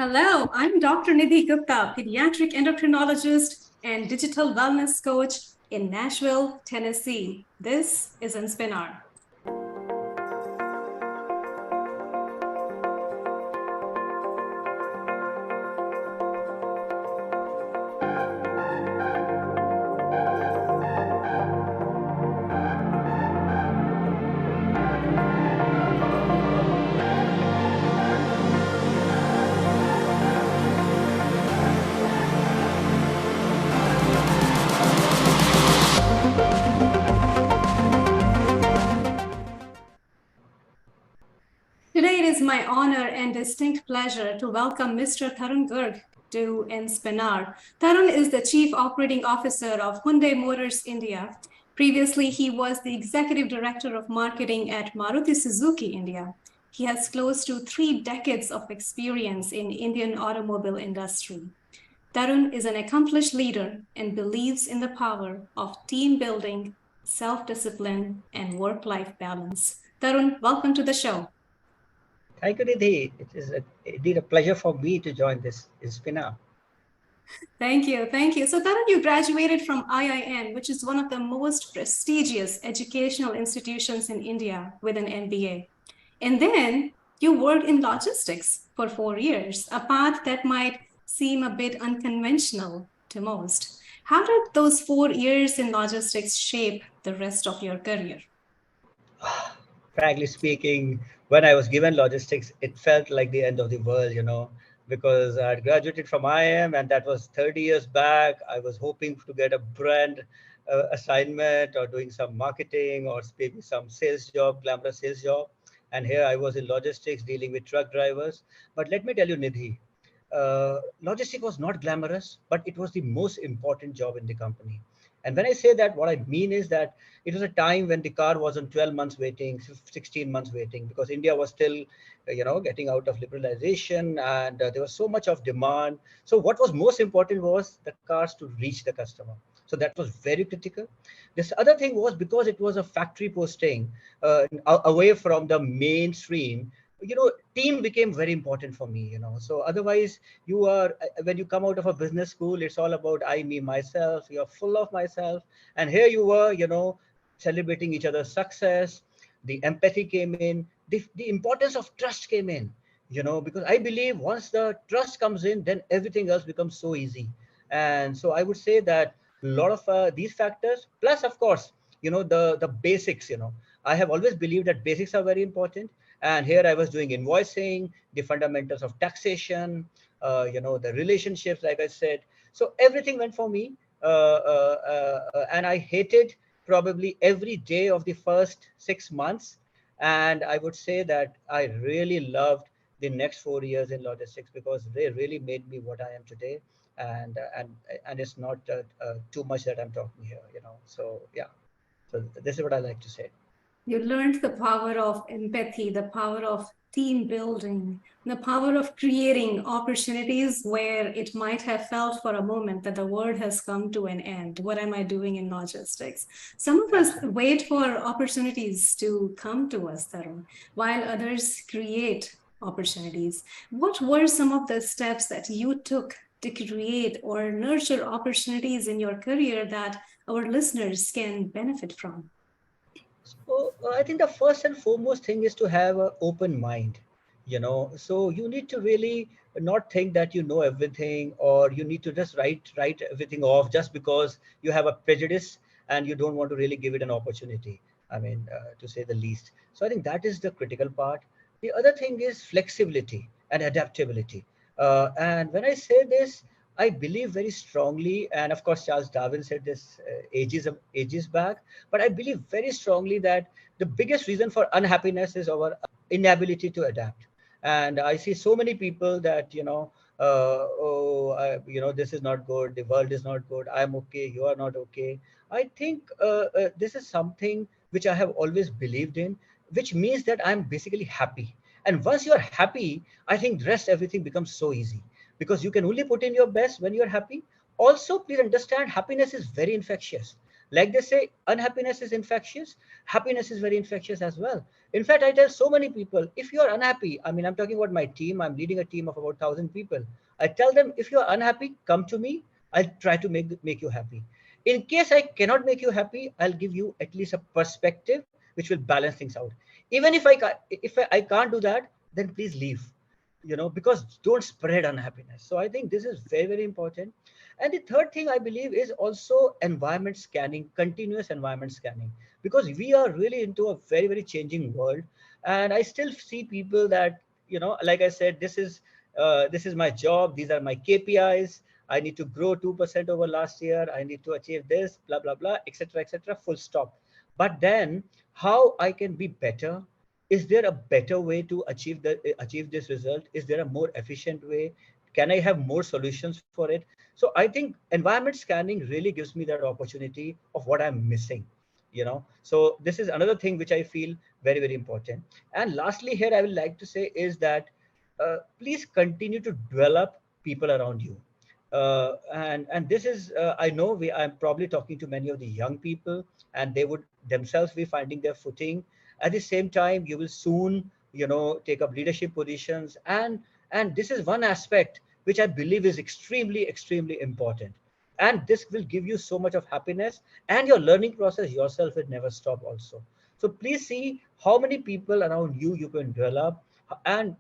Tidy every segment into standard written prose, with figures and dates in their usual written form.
Hello, I'm Dr. Nidhi Gupta, pediatric endocrinologist and digital wellness coach in Nashville, Tennessee. This is Inspinar. Today it is my honor and distinct pleasure to welcome Mr. Tarun Garg to Inspinar. Tarun is the Chief Operating Officer of Hyundai Motors India. Previously, he was the Executive Director of Marketing at Maruti Suzuki India. He has close to 3 decades of experience in Indian automobile industry. Tarun is an accomplished leader and believes in the power of team building, self-discipline, and work-life balance. Tarun, welcome to the show. Thank you, Nidhi. It is indeed a pleasure for me to join this Inspinar. Thank you. Thank you. So, Tarun, you graduated from IIN, which is one of the most prestigious educational institutions in India with an MBA. And then you worked in logistics for 4 years, a path that might seem a bit unconventional to most. How did those 4 years in logistics shape the rest of your career? Frankly speaking, when I was given logistics, it felt like the end of the world, because I had graduated from IIM and that was 30 years back. I was hoping to get a brand assignment or doing some marketing or maybe some sales job, glamorous sales job. And here I was in logistics dealing with truck drivers. But let me tell you, Nidhi, logistics was not glamorous, but it was the most important job in the company. And when I say that, what I mean is that it was a time when the car was on 12 months waiting, 16 months waiting, because India was still, getting out of liberalization, and there was so much of demand. So what was most important was the cars to reach the customer. So that was very critical. This other thing was because it was a factory posting away from the mainstream, team became very important for me. So otherwise you are, when you come out of a business school, it's all about I, me, myself. You're full of myself. And here you were, celebrating each other's success. The empathy came in. The importance of trust came in, because I believe once the trust comes in, then everything else becomes so easy. And so I would say that a lot of these factors, plus of course, the basics. I have always believed that basics are very important. And here I was doing invoicing, the fundamentals of taxation, the relationships, like I said. So everything went for me. And I hated probably every day of the first 6 months. And I would say that I really loved the next 4 years in logistics because they really made me what I am today. And it's not too much that I'm talking here, So yeah, so this is what I like to say. You learned the power of empathy, the power of team building, the power of creating opportunities where it might have felt for a moment that the world has come to an end. What am I doing in logistics? Some of us wait for opportunities to come to us, Tarun, while others create opportunities. What were some of the steps that you took to create or nurture opportunities in your career that our listeners can benefit from? So I think the first and foremost thing is to have an open mind, So you need to really not think that you know everything, or you need to just write everything off just because you have a prejudice and you don't want to really give it an opportunity. I mean, to say the least. So I think that is the critical part. The other thing is flexibility and adaptability. And when I say this, I believe very strongly, and of course, Charles Darwin said this ages back. But I believe very strongly that the biggest reason for unhappiness is our inability to adapt. And I see so many people that this is not good. The world is not good. I'm okay. You are not okay. I think this is something which I have always believed in, which means that I'm basically happy. And once you're happy, I think the rest everything becomes so easy because you can only put in your best when you're happy. Also, please understand, happiness is very infectious. Like they say, unhappiness is infectious, happiness is very infectious as well. In fact, I tell so many people, if you're unhappy, I mean, I'm talking about my team, I'm leading a team of about 1,000 people. I tell them, if you're unhappy, come to me. I'll try to make you happy. In case I cannot make you happy, I'll give you at least a perspective which will balance things out. Even if I can't do that, then please leave, because don't spread unhappiness. So I think this is very, very important. And the third thing I believe is also environment scanning, continuous environment scanning, because we are really into a very, very changing world. And I still see people that, like I said, this is my job, these are my KPIs. I need to grow 2% over last year. I need to achieve this, blah, blah, blah, etc., etc., full stop. But then how I can be better? Is there a better way to achieve this result? Is there a more efficient way? Can I have more solutions for it? So I think environment scanning really gives me that opportunity of what I'm missing. So this is another thing which I feel very, very important. And lastly, here I would like to say is that please continue to develop people around you. And this is, I know I'm probably talking to many of the young people, and they would themselves be finding their footing. At the same time, you will soon, take up leadership positions, and this is one aspect which I believe is extremely, extremely important. And this will give you so much of happiness, and your learning process yourself will never stop also. So please see how many people around you can develop, and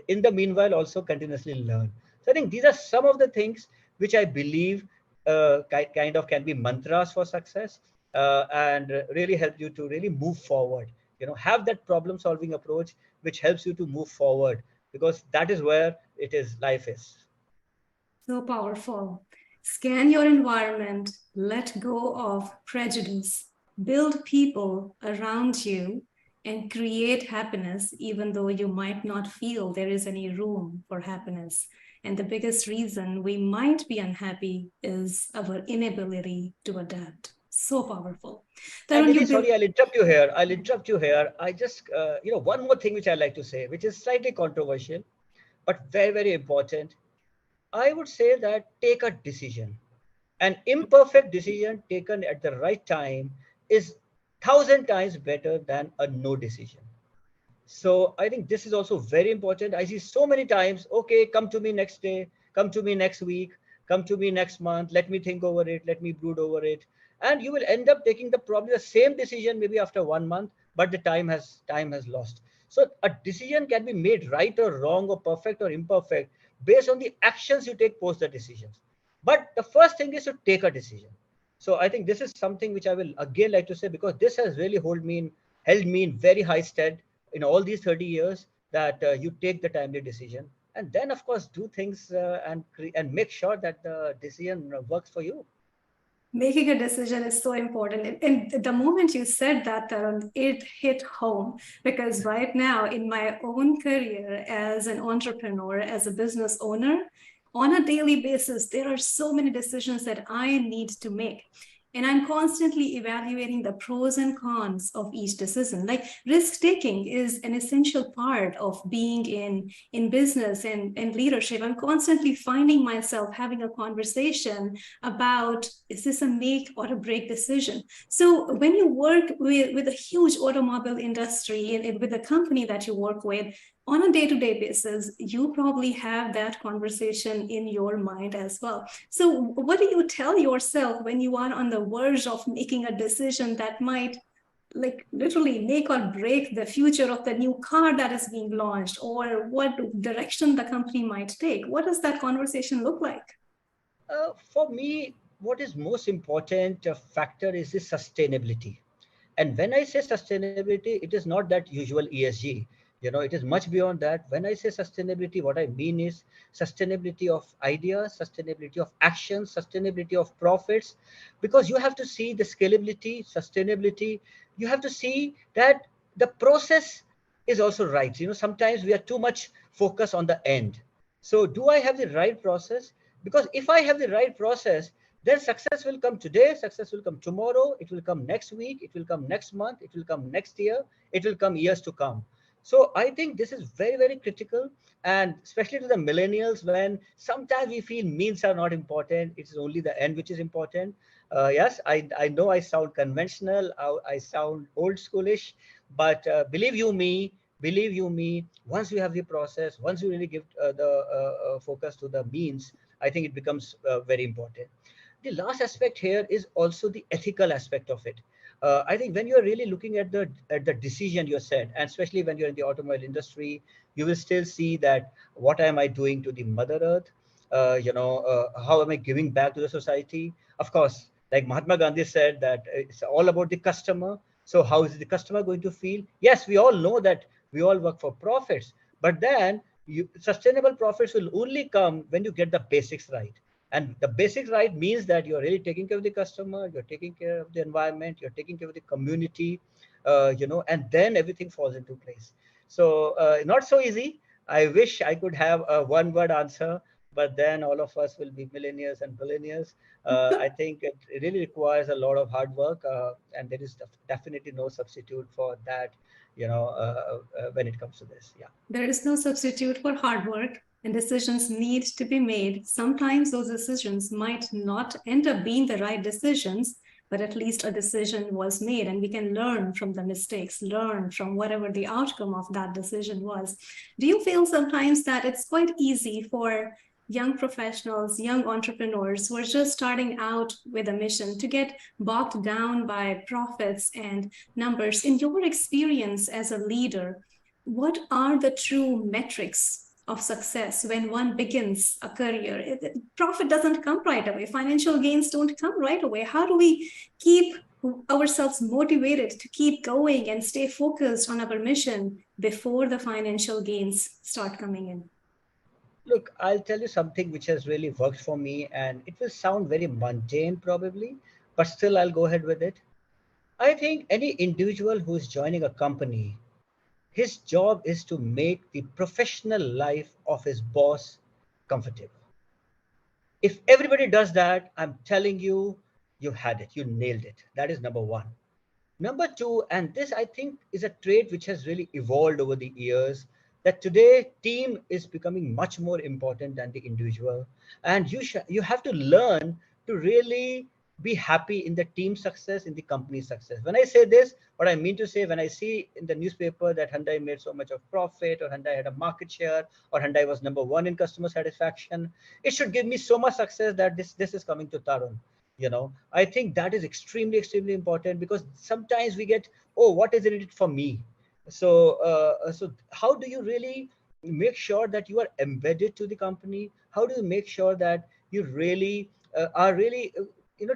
in the meanwhile also continuously learn. So I think these are some of the things which I believe kind of can be mantras for success, and really help you to really move forward. Have that problem solving approach which helps you to move forward, because that is where it is life is. So powerful. Scan your environment, let go of prejudice, build people around you, and create happiness, even though you might not feel there is any room for happiness. And the biggest reason we might be unhappy is our inability to adapt. So powerful. And Tarun, Nidhi, you sorry, I'll interrupt you here. I just, one more thing which I like to say, which is slightly controversial, but very, very important. I would say that take a decision. An imperfect decision taken at the right time is 1,000 times better than a no decision. So I think this is also very important. I see so many times, okay, come to me next day, come to me next week, come to me next month, let me think over it, let me brood over it. And you will end up taking probably the same decision maybe after 1 month, but the time has lost. So a decision can be made right or wrong or perfect or imperfect based on the actions you take post the decisions. But the first thing is to take a decision. So I think this is something which I will again like to say, because this has really held me in very high stead in all these 30 years, that you take the timely decision, and then of course do things, and make sure that the decision works for you. making a decision is so important. And the moment you said that, Tarun, it hit home because right now in my own career as an entrepreneur, as a business owner, on a daily basis, there are so many decisions that I need to make. And I'm constantly evaluating the pros and cons of each decision. Like risk taking is an essential part of being in business and leadership. I'm constantly finding myself having a conversation about, is this a make or a break decision? So when you work with a huge automobile industry and with a company that you work with on a day-to-day basis, you probably have that conversation in your mind as well. So what do you tell yourself when you are on the verge of making a decision that might like literally make or break the future of the new car that is being launched, or what direction the company might take? What does that conversation look like? For me, what is most important factor is the sustainability. And when I say sustainability, it is not that usual ESG. It is much beyond that. When I say sustainability, what I mean is sustainability of ideas, sustainability of actions, sustainability of profits, because you have to see the scalability, sustainability. You have to see that the process is also right. Sometimes we are too much focused on the end. So do I have the right process? Because if I have the right process, then success will come today, success will come tomorrow, it will come next week, it will come next month, it will come next year, it will come years to come. So I think this is very, very critical, and especially to the millennials, when sometimes we feel means are not important, it's only the end which is important. Yes, I know I sound conventional, I sound old schoolish, but believe you me, once you have the process, once you really give the focus to the means, I think it becomes very important. The last aspect here is also the ethical aspect of it. I think when you're really looking at the decision you said, and especially when you're in the automobile industry, you will still see that what am I doing to the Mother Earth? How am I giving back to the society? Of course, like Mahatma Gandhi said, that it's all about the customer. So how is the customer going to feel? Yes, we all know that we all work for profits, but then sustainable profits will only come when you get the basics right. And the basic right means that you're really taking care of the customer, you're taking care of the environment, you're taking care of the community, and then everything falls into place. So not so easy. I wish I could have a one word answer, but then all of us will be millionaires and billionaires. I think it really requires a lot of hard work, and there is definitely no substitute for that, when it comes to this. Yeah. There is no substitute for hard work, and decisions need to be made. Sometimes those decisions might not end up being the right decisions, but at least a decision was made, and we can learn from the mistakes, learn from whatever the outcome of that decision was. Do you feel sometimes that it's quite easy for young professionals, young entrepreneurs who are just starting out with a mission to get bogged down by profits and numbers? In your experience as a leader, what are the true metrics of success when one begins a career? Profit doesn't come right away, financial gains don't come right away. How do we keep ourselves motivated to keep going and stay focused on our mission before the financial gains start coming in? Look, I'll tell you something which has really worked for me, and it will sound very mundane probably, but still I'll go ahead with it. I think any individual who is joining a company, his job is to make the professional life of his boss comfortable. If everybody does that, I'm telling you, you had it, you nailed it. That is number one. Number two, and this I think is a trait which has really evolved over the years, that today team is becoming much more important than the individual, and you have to learn to really be happy in the team success, in the company success. When I say this, what I mean to say, when I see in the newspaper that Hyundai made so much of profit, or Hyundai had a market share, or Hyundai was number one in customer satisfaction, it should give me so much success that this is coming to Tarun. I think that is extremely, extremely important, because sometimes we get, oh, what is in it for me? So how do you really make sure that you are embedded to the company? How do you make sure that you really are really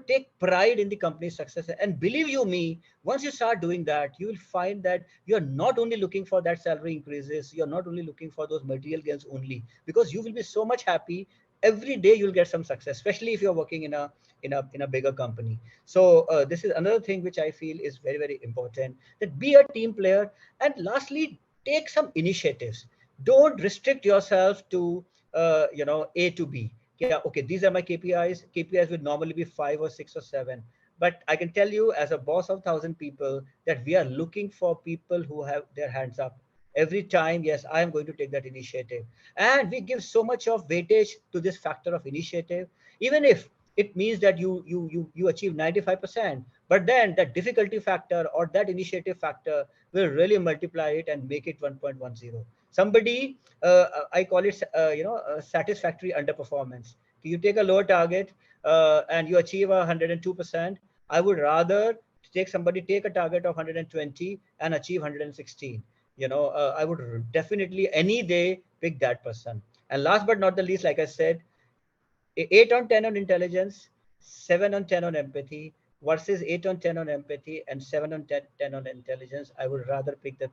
take pride in the company's success? And believe you me, once you start doing that, you will find that you're not only looking for that salary increases, you're not only looking for those material gains only, because you will be so much happy. Every day you'll get some success, especially if you're working in a bigger company. So this is another thing which I feel is very, very important, that be a team player. And lastly, take some initiatives. Don't restrict yourself to A to B. Yeah, okay, these are my KPIs would normally be 5 or 6 or 7, but I can tell you, as a boss of 1,000 people, that we are looking for people who have their hands up every time. Yes, I am going to take that initiative, and we give so much of weightage to this factor of initiative, even if it means that you achieve 95%, but then that difficulty factor or that initiative factor will really multiply it and make it 1.10. Somebody, I call it satisfactory underperformance. You take a lower target and you achieve 102%. I would rather take a target of 120 and achieve 116. I would definitely any day pick that person. And last but not the least, like I said, 8 on 10 on intelligence, 7 on 10 on empathy, versus 8 on 10 on empathy and 7 on 10 on intelligence. I would rather pick the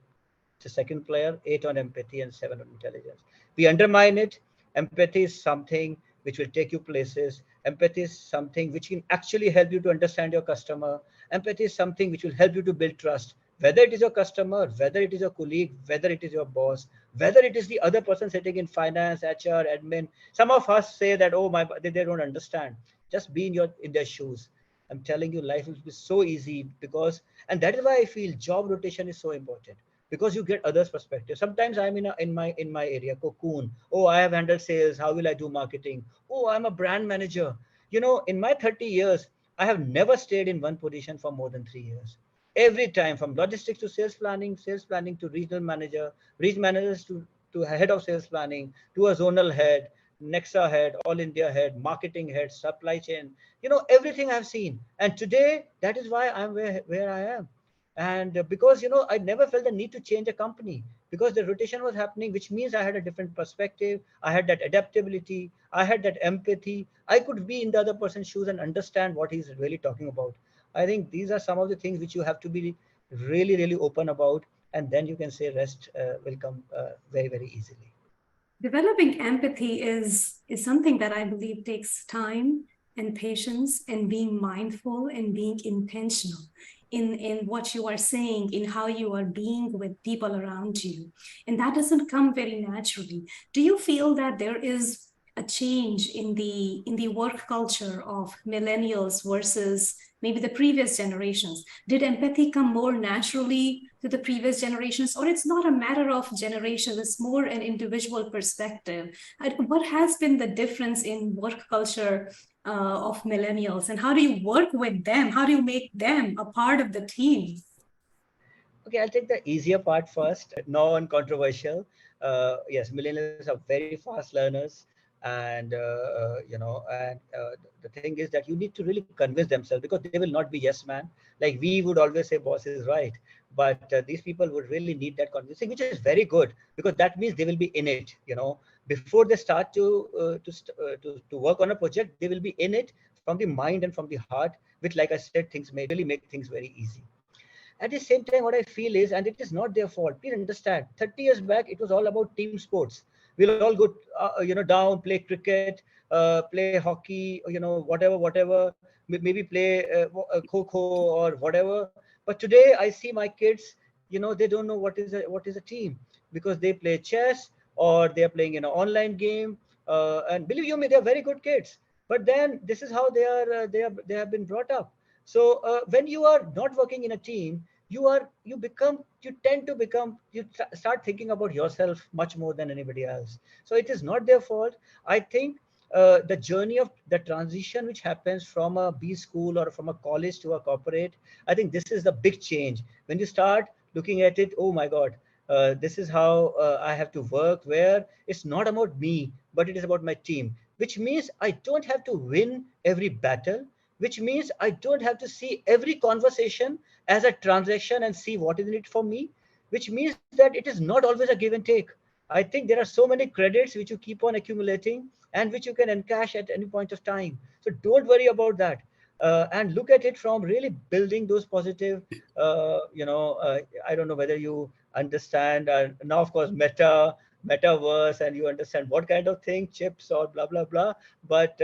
second player, 8 on empathy and 7 on intelligence. We undermine it. Empathy is something which will take you places. Empathy is something which can actually help you to understand your customer. Empathy is something which will help you to build trust, whether it is your customer, whether it is your colleague, whether it is your boss, whether it is the other person sitting in finance, HR, admin. Some of us say that, oh my, they don't understand. Just be in their shoes. I'm telling you, life will be so easy, because, and that is why I feel job rotation is so important. because you get others' perspective. Sometimes I'm in my area, cocoon. Oh, I have handled sales. How will I do marketing? Oh, I'm a brand manager. In my 30 years, I have never stayed in one position for more than 3 years. Every time, from logistics to sales planning to regional managers to head of sales planning, to a zonal head, Nexa head, All India head, marketing head, supply chain. Everything I've seen. And today, that is why I'm where I am. And because, I never felt the need to change a company because the rotation was happening, which means I had a different perspective. I had that adaptability. I had that empathy. I could be in the other person's shoes and understand what he's really talking about. I think these are some of the things which you have to be really, really open about. And then you can say rest will come very, very easily. Developing empathy is something that I believe takes time and patience and being mindful and being intentional in what you are saying, in how you are being with people around you. And that doesn't come very naturally. Do you feel that there is a change in the work culture of millennials versus maybe the previous generations? Did empathy come more naturally to the previous generations, or it's not a matter of generations, it's more an individual perspective? What has been the difference in work culture of millennials, and how do you work with them? How do you make them a part of the team? Okay, I'll take the easier part first, non-controversial. Yes, millennials are very fast learners, and the thing is that you need to really convince themselves because they will not be yes man. Like we would always say, boss is right, but these people would really need that convincing, which is very good because that means they will be in it. Before they start to work on a project, they will be in it from the mind and from the heart, which, like I said, things may really make things very easy. At the same time, what I feel is, and it is not their fault. Please understand, 30 years back, it was all about team sports. We'll all go, down, play cricket, play hockey, whatever. Maybe play kho or whatever. But today, I see my kids. They don't know what is a team because they play chess or they are playing online game. And believe you me, they are very good kids. But then this is how they have been brought up. So when you are not working in a team, you tend to become, start thinking about yourself much more than anybody else. So it is not their fault. I think the journey of the transition which happens from a B school or from a college to a corporate, I think this is the big change. When you start looking at it, oh my God, this is how I have to work, where it's not about me, but it is about my team, which means I don't have to win every battle, which means I don't have to see every conversation as a transaction and see what is in it for me, which means that it is not always a give and take. I think there are so many credits which you keep on accumulating and which you can encash at any point of time. So don't worry about that. And look at it from really building those positive, I don't know whether you understand. Now, of course, metaverse, and you understand what kind of thing, chips or blah, blah, blah. But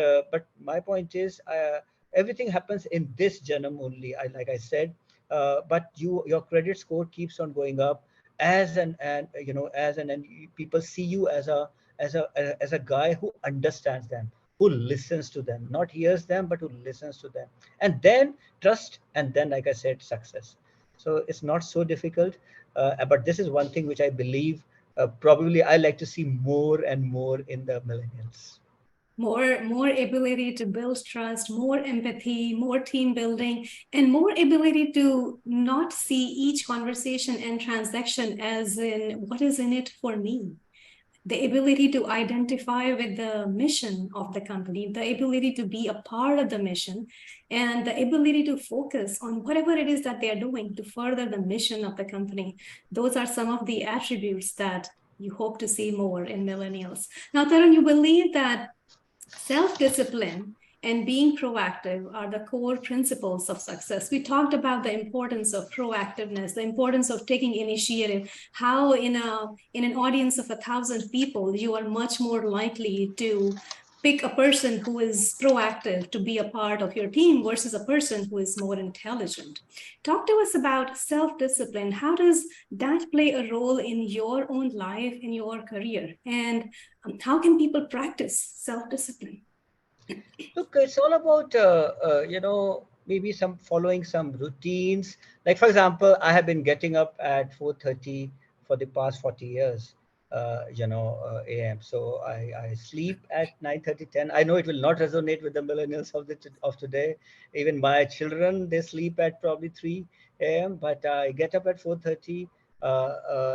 my point is, everything happens in this genome only. Like I said, but your credit score keeps on going up as and people see you as a guy who understands them, who listens to them, not hears them, but who listens to them, and then trust, and then, like I said, success. So it's not so difficult, but this is one thing which I believe probably I like to see more and more in the millennials. More ability to build trust, more empathy, more team building, and more ability to not see each conversation and transaction as in what is in it for me. The ability to identify with the mission of the company, the ability to be a part of the mission, and the ability to focus on whatever it is that they're doing to further the mission of the company. Those are some of the attributes that you hope to see more in millennials. Now, Tarun, you believe that self-discipline and being proactive are the core principles of success. We talked about the importance of proactiveness, the importance of taking initiative, how in an audience of 1,000 people, you are much more likely to pick a person who is proactive to be a part of your team versus a person who is more intelligent. Talk to us about self-discipline. How does that play a role in your own life, in your career? And how can people practice self-discipline? Look, it's all about maybe some following some routines. Like for example, I have been getting up at 4:30 for the past 40 years, a.m. So I sleep at 9:30, 10. I know it will not resonate with the millennials of today. Even my children, they sleep at probably 3 a.m. But I get up at 4:30,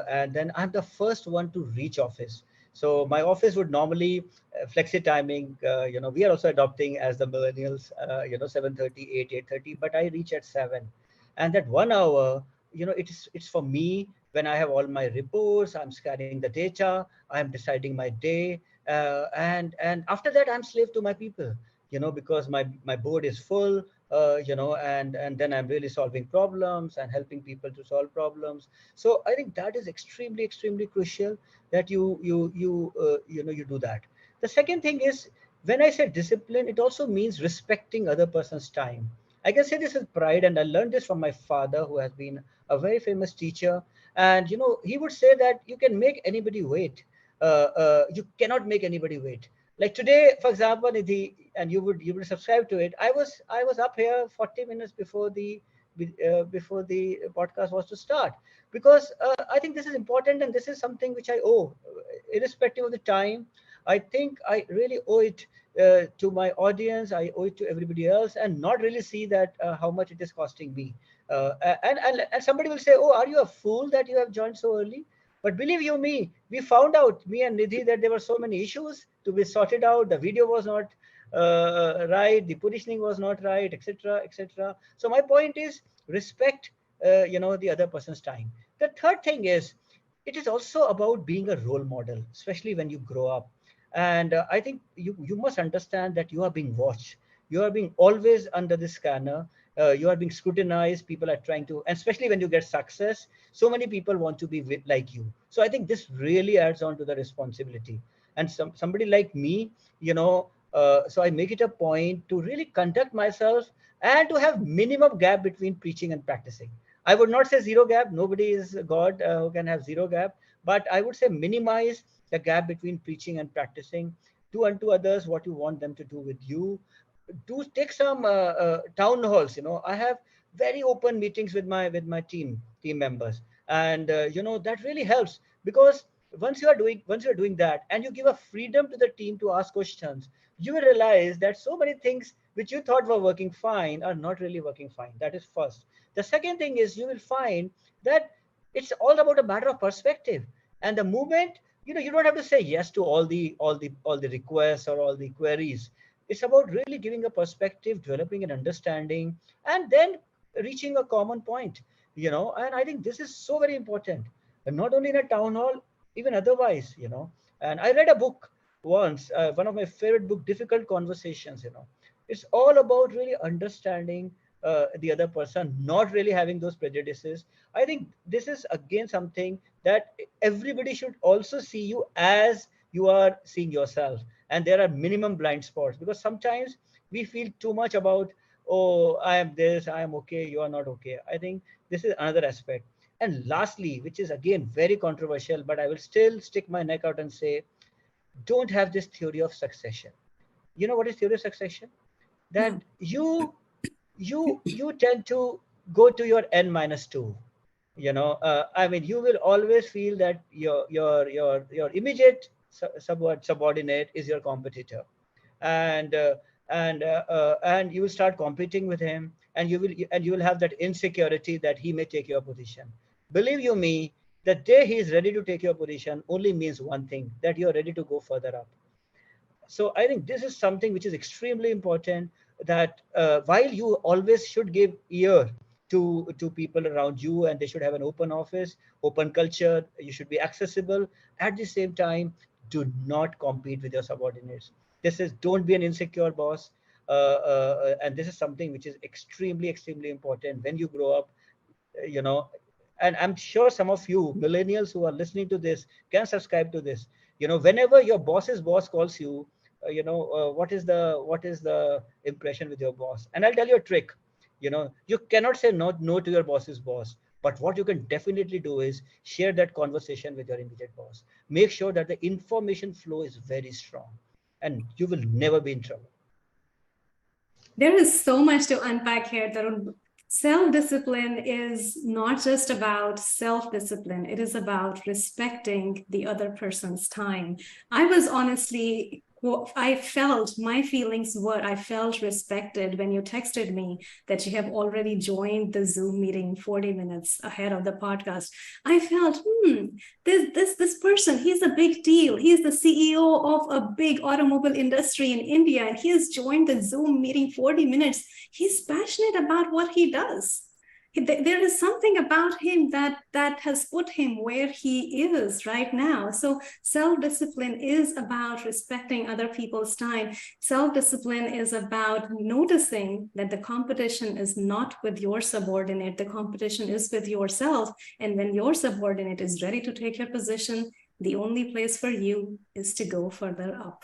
and then I'm the first one to reach office. So my office would normally flexi timing. We are also adopting as the millennials. 7:30, 8:30. But I reach at 7, and that 1 hour, it's for me. When I have all my reports, I'm scanning the data, I'm deciding my day, and after that, I'm slave to my people. Because my board is full. And then I'm really solving problems and helping people to solve problems. So I think that is extremely, extremely crucial that you do that. The second thing is, when I say discipline, it also means respecting other person's time. I can say this with pride, and I learned this from my father, who has been a very famous teacher. And he would say that you can make anybody wait. You cannot make anybody wait. Like today, for example, and you would subscribe to it. I was up here 40 minutes before the podcast was to start, because I think this is important, and this is something which I owe, irrespective of the time. I think I really owe it to my audience. I owe it to everybody else, and not really see that how much it is costing me. And somebody will say, "Oh, are you a fool that you have joined so early?" But believe you me, we found out, me and Nidhi, that there were so many issues to be sorted out. The video was not right, the positioning was not right, etc., etc. So my point is, respect, the other person's time. The third thing is, it is also about being a role model, especially when you grow up. And I think you must understand that you are being watched. You are being always under the scanner. You are being scrutinized. People are trying to, and especially when you get success, so many people want to be like you. So I think this really adds on to the responsibility. And somebody like me, so I make it a point to really conduct myself and to have minimum gap between preaching and practicing. I would not say zero gap. Nobody is God who can have zero gap. But I would say minimize the gap between preaching and practicing. Do unto others what you want them to do with you. Do take some town halls. I have very open meetings with my team members, and that really helps, because once you are doing that, and you give a freedom to the team to ask questions, you will realize that so many things which you thought were working fine are not really working fine. That is first. The second thing is, you will find that it's all about a matter of perspective. And the moment, you don't have to say yes to all the requests or all the queries. It's about really giving a perspective, developing an understanding, and then reaching a common point. And I think this is so very important, and not only in a town hall, even otherwise. And I read a book once, one of my favorite book, Difficult Conversations. It's all about really understanding the other person, not really having those prejudices. I think this is again something that everybody should also see you as you are seeing yourself. And there are minimum blind spots, because sometimes we feel too much about, oh, I am this, I am okay, you are not okay. I think this is another aspect. And lastly, which is again very controversial, but I will still stick my neck out and say, don't have this theory of succession. You know what is theory of succession? Yeah. That you tend to go to your n minus 2. I mean, you will always feel that your immediate subordinate is your competitor. And and uh, and uh, and you will start competing with him, and you will have that insecurity that he may take your position. Believe you me, the day he is ready to take your position only means one thing, that you are ready to go further up. So I think this is something which is extremely important, that while you always should give ear to people around you, and they should have an open office, open culture, you should be accessible. At the same time, do not compete with your subordinates. This is, don't be an insecure boss. And this is something which is extremely, extremely important when you grow up. you know and I'm sure some of you millennials who are listening to this can subscribe to this. Whenever your boss's boss calls you, what is the impression with your boss? And I'll tell you a trick. You cannot say no to your boss's boss, but what you can definitely do is share that conversation with your immediate boss. Make sure that the information flow is very strong, and you will never be in trouble. There is so much to unpack here, Tarun. Self-discipline is not just about self-discipline. It is about respecting the other person's time. I was honestly, I felt my feelings were, I felt respected when you texted me that you have already joined the Zoom meeting 40 minutes ahead of the podcast. I felt, this person, he's a big deal. He's the CEO of a big automobile industry in India, and he has joined the Zoom meeting 40 minutes. He's passionate about what he does. There is something about him that has put him where he is right now. So self-discipline is about respecting other people's time. Self-discipline is about noticing that the competition is not with your subordinate, the competition is with yourself. And when your subordinate is ready to take your position, the only place for you is to go further up.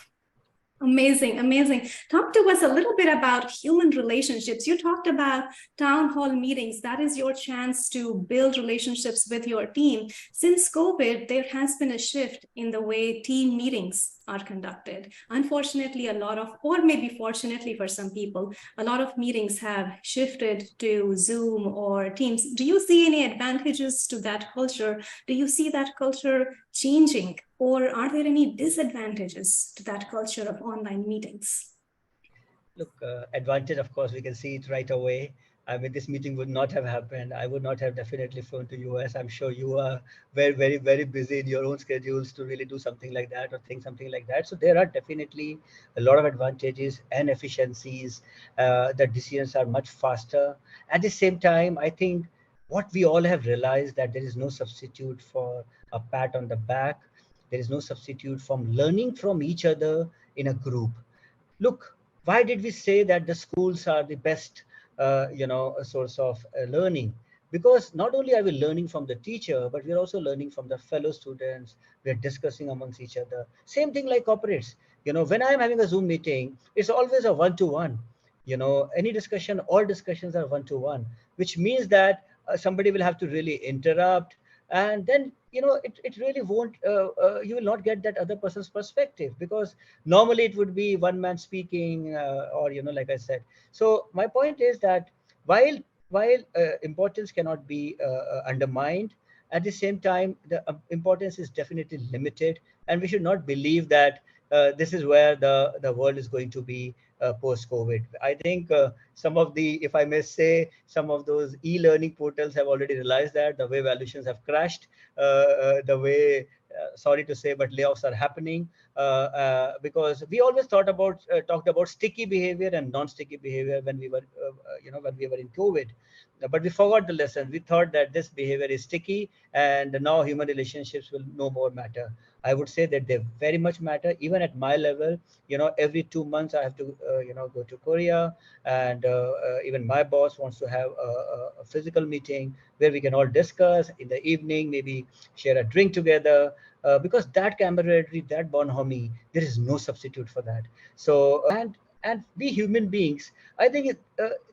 Amazing, amazing. Talk to us a little bit about human relationships. You talked about town hall meetings. That is your chance to build relationships with your team. Since COVID, there has been a shift in the way team meetings are conducted. Unfortunately, a lot of, or maybe fortunately for some people, a lot of meetings have shifted to Zoom or Teams. Do you see any advantages to that culture? Do you see that culture changing? Or are there any disadvantages to that culture of online meetings? Look, advantage, of course, we can see it right away. I mean, this meeting would not have happened. I would not have definitely flown to US. I'm sure you are very, very, very busy in your own schedules to really do something like that or think something like that. So there are definitely a lot of advantages and efficiencies. The decisions are much faster. At the same time, I think what we all have realized that there is no substitute for a pat on the back. There is no substitute from learning from each other in a group. Look, why did we say that the schools are the best a source of learning? Because not only are we learning from the teacher, but we're also learning from the fellow students. We're discussing amongst each other. Same thing like corporates. When I'm having a Zoom meeting, it's always a one-to-one. Any discussion, all discussions are one-to-one, which means that somebody will have to really interrupt, and then it really won't you will not get that other person's perspective, because normally it would be one man speaking, or like I said. So my point is that while importance cannot be undermined, at the same time the importance is definitely limited, and we should not believe that this is where the world is going to be post COVID. I think some of the, if I may say, some of those e-learning portals have already realized that the way valuations have crashed, the way, sorry to say, but layoffs are happening, because we always talked about sticky behavior and non-sticky behavior when we were, when we were in COVID. But we forgot the lesson. We thought that this behavior is sticky, and now human relationships will no more matter. I would say that they very much matter. Even at my level, every 2 months I have to, go to Korea, and even my boss wants to have a physical meeting where we can all discuss in the evening, maybe share a drink together, because that camaraderie, that bonhomie, there is no substitute for that. So, and we human beings, I think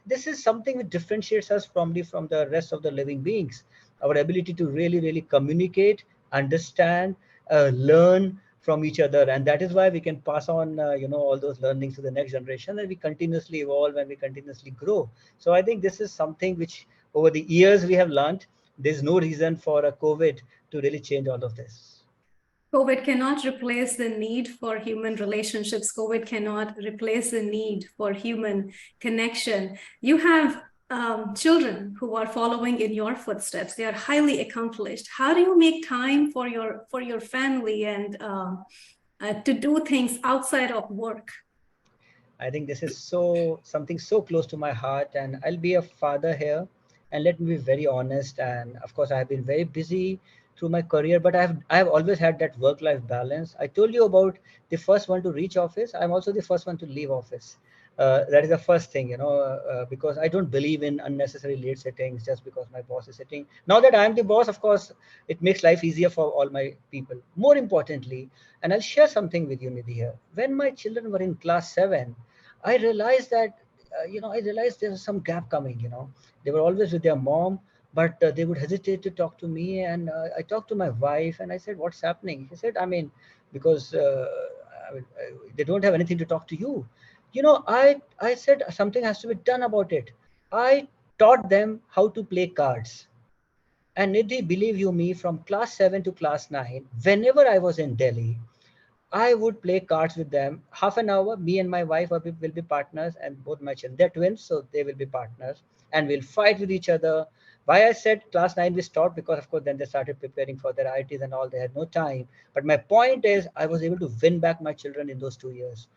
this is something that differentiates us from the rest of the living beings. Our ability to really, really communicate, understand, learn from each other, and that is why we can pass on all those learnings to the next generation, and we continuously evolve and we continuously grow. So I think this is something which over the years we have learned. There's no reason for a COVID to really change all of this. COVID cannot replace the need for human relationships. COVID cannot replace the need for human connection. You have children who are following in your footsteps. They are highly accomplished. How do you make time for your family and to do things outside of work? I think this is something so close to my heart, and I'll be a father here. And let me be very honest. And of course, I have been very busy through my career, but I have always had that work-life balance. I told you about the first one to reach office. I'm also the first one to leave office. That is the first thing, because I don't believe in unnecessary late sittings just because my boss is sitting. Now that I'm the boss, of course, it makes life easier for all my people. More importantly, and I'll share something with you, Nidhi here. When my children were in class 7, I realized that, I realized there was some gap coming. They were always with their mom, but they would hesitate to talk to me. And I talked to my wife and I said, "What's happening?" She said, "I mean, because they don't have anything to talk to you." I said something has to be done about it. I taught them how to play cards. And Nidhi, believe you me, from class 7 to class 9, whenever I was in Delhi, I would play cards with them. Half an hour, me and my wife will be partners, and both my children, they're twins, so they will be partners, and we'll fight with each other. Why I said class 9 we stopped, because of course then they started preparing for their IITs and all, they had no time. But my point is, I was able to win back my children in those 2 years,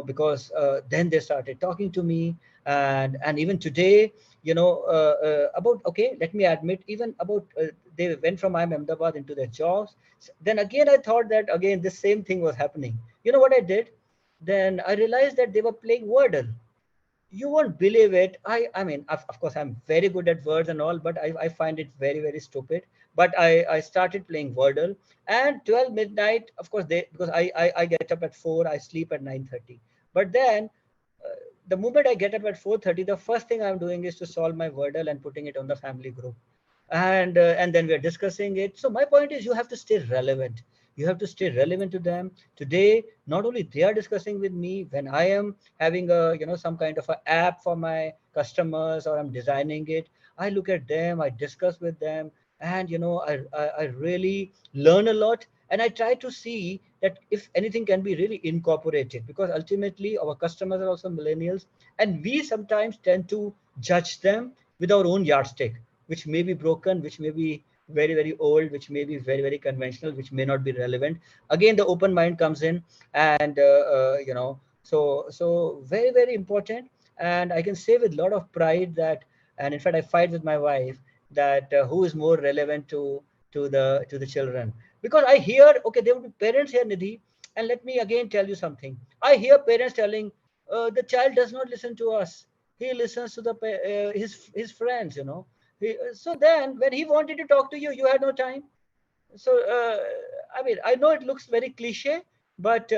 because then they started talking to me. And even today, about, okay, let me admit, even about they went from IIM Ahmedabad into their jobs. Then again, I thought that again the same thing was happening. You know what I did? Then I realized that they were playing Wordle. You won't believe it. I mean, of course, I'm very good at words and all, but I find it very, very stupid. But I started playing Wordle, and 12 midnight, of course, because I get up at 4, I sleep at 9:30. But then the moment I get up at 4:30, the first thing I'm doing is to solve my Wordle and putting it on the family group, and then we're discussing it. So my point is, you have to stay relevant. You have to stay relevant to them. Today, not only they are discussing with me, when I am having a some kind of a app for my customers, or I'm designing it, I look at them, I discuss with them, and I really learn a lot. And I try to see that if anything can be really incorporated, because ultimately our customers are also millennials, and we sometimes tend to judge them with our own yardstick, which may be broken, which may be very, very old, which may be very, very conventional, which may not be relevant. Again, the open mind comes in, and so very, very important. And I can say with a lot of pride that, and in fact, I fight with my wife that who is more relevant to the children. Because I hear, okay, there will be parents here, Nidhi, and let me again tell you something. I hear parents telling, the child does not listen to us. He listens to his friends. So then, when he wanted to talk to you, you had no time. So I mean, I know it looks very cliche, but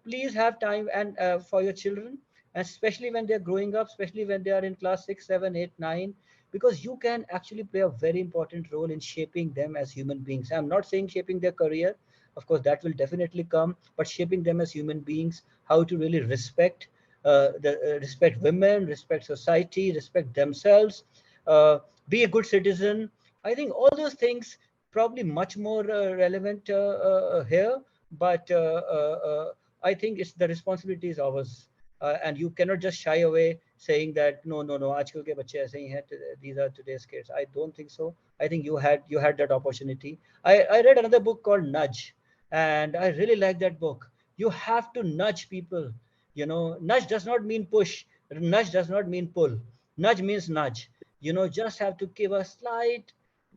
please have time and for your children, and especially when they're growing up, especially when they are in class 6, 7, 8, 9, because you can actually play a very important role in shaping them as human beings. I'm not saying shaping their career, of course that will definitely come, but shaping them as human beings, how to really respect women, respect society, respect themselves, uh, be a good citizen. I think all those things probably much more relevant here, but I think it's the responsibility is ours, and you cannot just shy away saying that no, no, no, आजकल के बच्चे ऐसे ही हैं, these are today's kids. I don't think so. I think you had that opportunity. I read another book called Nudge, and I really like that book. You have to nudge people. Nudge does not mean push. Nudge does not mean pull. Nudge means nudge. Just have to give a slight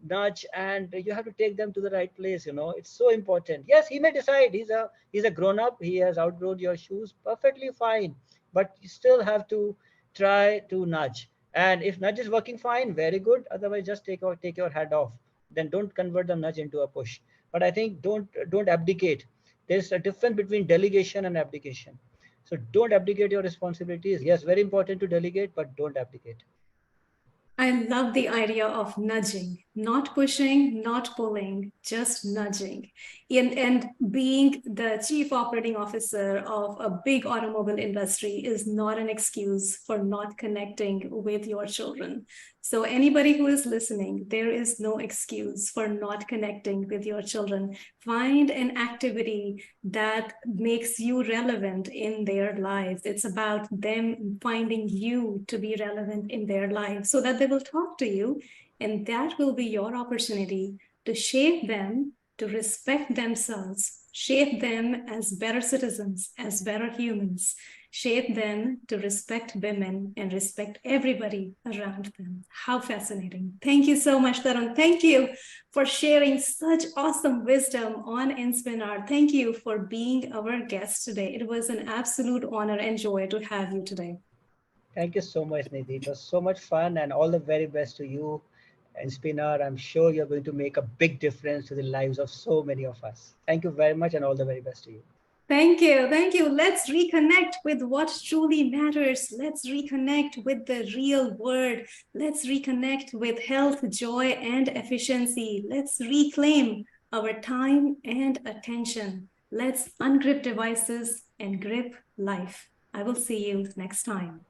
nudge, and you have to take them to the right place. It's so important. Yes, he may decide he's a grown up, he has outgrown your shoes, perfectly fine, but you still have to try to nudge. And if nudge is working fine, very good. Otherwise, just take your head off. Then don't convert the nudge into a push. But I think don't abdicate. There's a difference between delegation and abdication. So don't abdicate your responsibilities. Yes, very important to delegate, but don't abdicate. I love the idea of nudging, not pushing, not pulling, just nudging. And being the chief operating officer of a big automobile industry is not an excuse for not connecting with your children. So, anybody who is listening, there is no excuse for not connecting with your children. Find an activity that makes you relevant in their lives. It's about them finding you to be relevant in their lives so that they will talk to you. And that will be your opportunity to shape them, to respect themselves, shape them as better citizens, as better humans, shape them to respect women and respect everybody around them. How fascinating. Thank you so much, Tarun. Thank you for sharing such awesome wisdom on Inspinar. Thank you for being our guest today. It was an absolute honor and joy to have you today. Thank you so much, Nidhi. It was so much fun, and all the very best to you and Spinar. I'm sure you're going to make a big difference to the lives of so many of us. Thank you very much, and all the very best to you. Thank you. Thank you. Let's reconnect with what truly matters. Let's reconnect with the real word. Let's reconnect with health, joy, and efficiency. Let's reclaim our time and attention. Let's ungrip devices and grip life. I will see you next time.